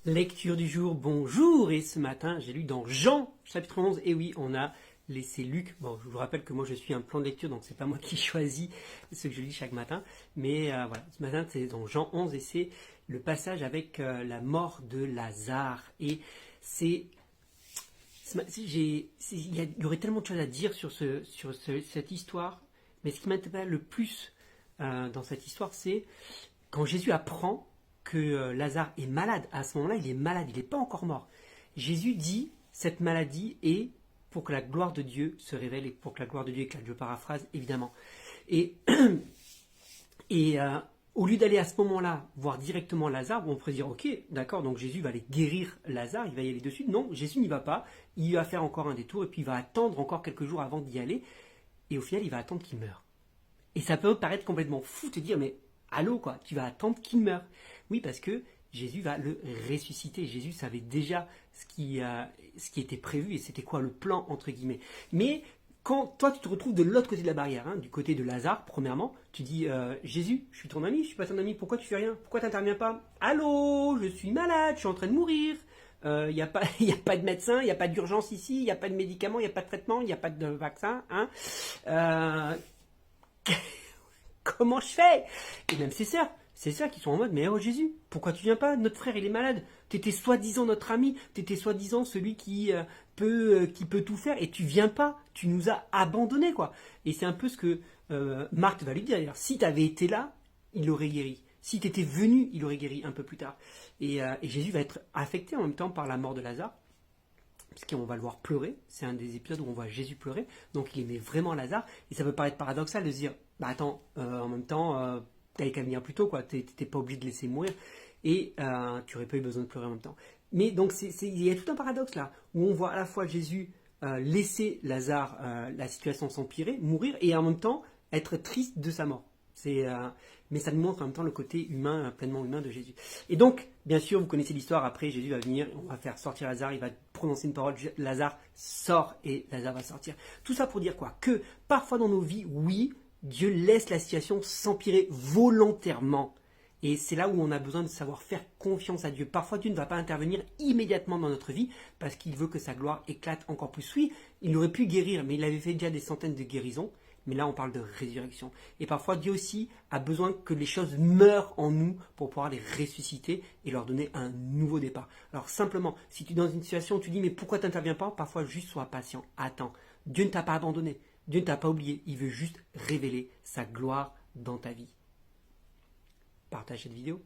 Lecture du jour, bonjour. Et ce matin, j'ai lu dans Jean, chapitre 11. Et oui, on a laissé Luc. Bon, je vous rappelle que moi, je suis un plan de lecture, donc c'est pas moi qui choisis ce que je lis chaque matin. Mais voilà, ce matin, c'est dans Jean 11 et c'est le passage avec la mort de Lazare. Et c'est... il y aurait tellement de choses à dire sur cette histoire. Mais ce qui m'intéresse le plus dans cette histoire, c'est quand Jésus apprend que Lazare est malade. À ce moment-là, il est malade, il n'est pas encore mort. Jésus dit, cette maladie est pour que la gloire de Dieu se révèle et pour que la gloire de Dieu éclate. Je paraphrase, évidemment. Et, et au lieu d'aller à ce moment-là voir directement Lazare, où on pourrait dire, ok, d'accord, donc Jésus va aller guérir Lazare, il va y aller dessus. Non, Jésus n'y va pas. Il va faire encore un détour et puis il va attendre encore quelques jours avant d'y aller. Et au final, il va attendre qu'il meure. Et ça peut paraître complètement fou de te dire, mais allô quoi, tu vas attendre qu'il meure. Oui, parce que Jésus va le ressusciter. Jésus savait déjà ce qui était prévu et c'était quoi le plan entre guillemets. Mais quand toi tu te retrouves de l'autre côté de la barrière, du côté de Lazare, premièrement, tu dis Jésus, je suis ton ami, je suis pas ton ami, pourquoi tu fais rien? Pourquoi tu n'interviens pas? Allô, je suis malade, je suis en train de mourir. Il n'y a pas de médecin, il n'y a pas d'urgence ici, il n'y a pas de médicaments, il n'y a pas de traitement, il n'y a pas de vaccin. Comment je fais? Et même ses sœurs qui sont en mode, mais oh Jésus, pourquoi tu viens pas? Notre frère il est malade. T'étais soi-disant notre ami, t'étais soi-disant celui qui peut tout faire et tu viens pas, tu nous as abandonnés quoi. Et c'est un peu ce que Marthe va lui dire. D'ailleurs, si tu avais été là, il aurait guéri. Si tu étais venu, il aurait guéri un peu plus tard. Et Jésus va être affecté en même temps par la mort de Lazare. Parce qu'on va le voir pleurer, c'est un des épisodes où on voit Jésus pleurer, donc il aimait vraiment Lazare, et ça peut paraître paradoxal de se dire, bah attends, en même temps, t'avais qu'à venir plus tôt, quoi, t'étais pas obligé de laisser mourir, et tu aurais pas eu besoin de pleurer en même temps. Mais donc il y a tout un paradoxe là, où on voit à la fois Jésus laisser Lazare, la situation s'empirer, mourir, et en même temps être triste de sa mort. Mais ça nous montre en même temps le côté humain, pleinement humain de Jésus. Et donc, bien sûr, vous connaissez l'histoire, après Jésus va venir, on va faire sortir Lazare, il va prononcer une parole, Lazare sort et Lazare va sortir. Tout ça pour dire quoi? Que parfois dans nos vies, oui, Dieu laisse la situation s'empirer volontairement. Et c'est là où on a besoin de savoir faire confiance à Dieu. Parfois, Dieu ne va pas intervenir immédiatement dans notre vie parce qu'il veut que sa gloire éclate encore plus. Oui, il aurait pu guérir, mais il avait fait déjà des centaines de guérisons. Mais là, on parle de résurrection. Et parfois, Dieu aussi a besoin que les choses meurent en nous pour pouvoir les ressusciter et leur donner un nouveau départ. Alors simplement, si tu es dans une situation où tu dis mais pourquoi tu n'interviens pas? Parfois, juste sois patient. Attends. Dieu ne t'a pas abandonné. Dieu ne t'a pas oublié. Il veut juste révéler sa gloire dans ta vie. Partage cette vidéo.